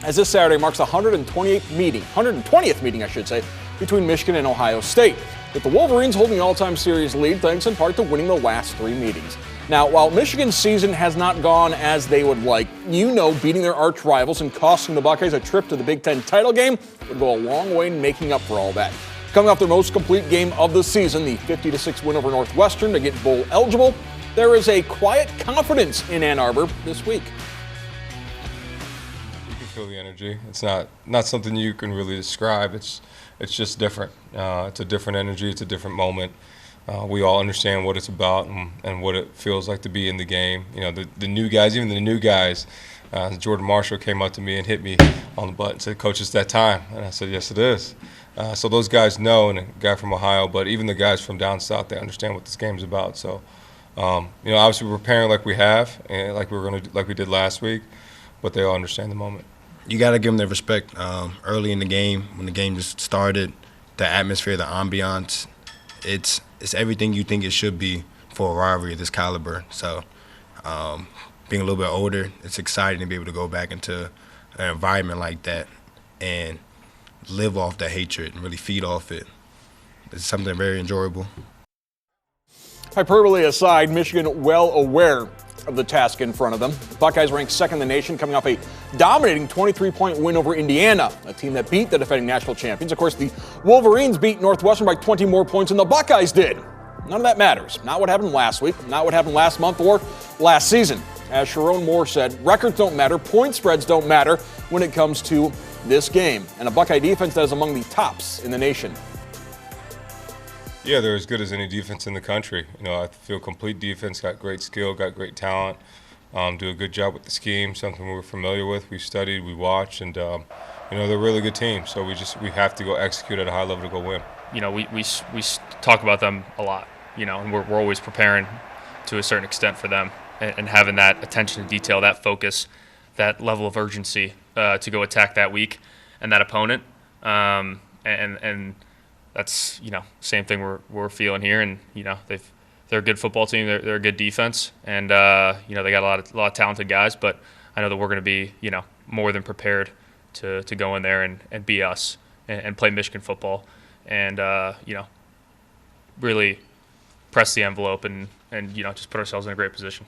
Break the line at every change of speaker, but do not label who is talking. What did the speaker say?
as this Saturday marks the 120th meeting, I should say, between Michigan and Ohio State, with the Wolverines holding the all-time series lead thanks in part to winning the last 3 meetings. Now, while Michigan's season has not gone as they would like, beating their arch rivals and costing the Buckeyes a trip to the Big Ten title game would go a long way in making up for all that. Coming off their most complete game of the season, the 50-6 win over Northwestern to get bowl eligible, there is a quiet confidence in Ann Arbor this week.
You can feel the energy. It's not something you can really describe. It's just different. It's a different energy. It's a different moment. We all understand what it's about and what it feels like to be in the game. The new guys, even the new guys. Jordan Marshall came up to me and hit me on the butt and said, "Coach, it's that time." And I said, "Yes, it is." So those guys know, and a guy from Ohio, but even the guys from down south, they understand what this game's about. So, obviously we're preparing like we have, and like we did last week, but they all understand the moment.
You got to give them their respect early in the game, when the game just started. The atmosphere, the ambiance, it's everything you think it should be for a rivalry of this caliber. So, being a little bit older, it's exciting to be able to go back into an environment like that and live off the hatred and really feed off it. It's something very enjoyable.
Hyperbole aside, Michigan well aware of the task in front of them. Buckeyes ranked second in the nation, coming off a dominating 23-point win over Indiana, a team that beat the defending national champions. Of course, the Wolverines beat Northwestern by 20 more points than the Buckeyes did. None of that matters. Not what happened last week, not what happened last month or last season. As Sharon Moore said, records don't matter, point spreads don't matter when it comes to this game, and a Buckeye defense that is among the tops in the nation.
Yeah, they're as good as any defense in the country. I feel complete defense, got great skill, got great talent, do a good job with the scheme, something we're familiar with. We studied, we watched, and they're a really good team. So we have to go execute at a high level to go win.
We talk about them a lot, and we're always preparing to a certain extent for them, and having that attention to detail, that focus, that level of urgency to go attack that week and that opponent, and that's same thing we're feeling here, and they're a good football team, they're a good defense, and they got a lot of talented guys, but I know that we're going to be more than prepared to go in there and be us and play Michigan football, and really press the envelope and just put ourselves in a great position.